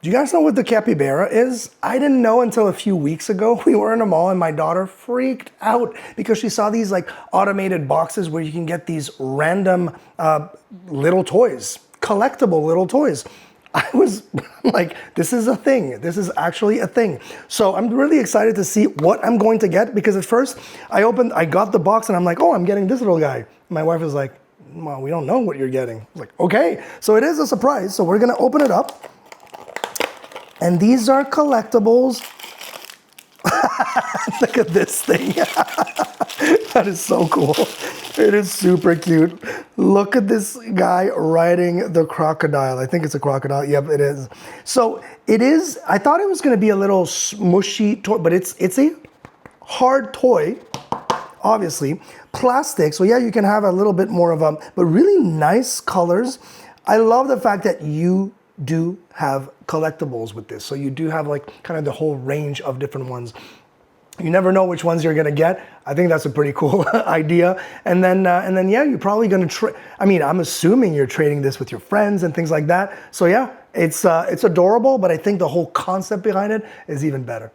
Do you guys know what the capybara is? I didn't know until a few weeks ago. We were in a mall and my daughter freaked out because she saw these like automated boxes where you can get these random little toys, collectible little toys. I was like, this is a thing. This is actually a thing. So I'm really excited to see what I'm going to get, because at first I got the box and I'm like, oh, I'm getting this little guy. My wife was like, well, we don't know what you're getting. I was like, okay. So it is a surprise. So we're gonna open it up. And these are collectibles. Look at this thing. That is so cool. It is super cute. Look at this guy riding the crocodile. I think it's a crocodile. Yep, it is. So it is, I thought it was gonna be a little smushy toy, but it's a hard toy, obviously. Plastic, so yeah, you can have a little bit more of a, but really nice colors. I love the fact that you do have collectibles with this. So you do have like kind of the whole range of different ones. You never know which ones you're gonna get. I think that's a pretty cool idea. And then yeah, you're probably gonna I'm assuming you're trading this with your friends and things like that. So yeah, it's adorable, but I think the whole concept behind it is even better.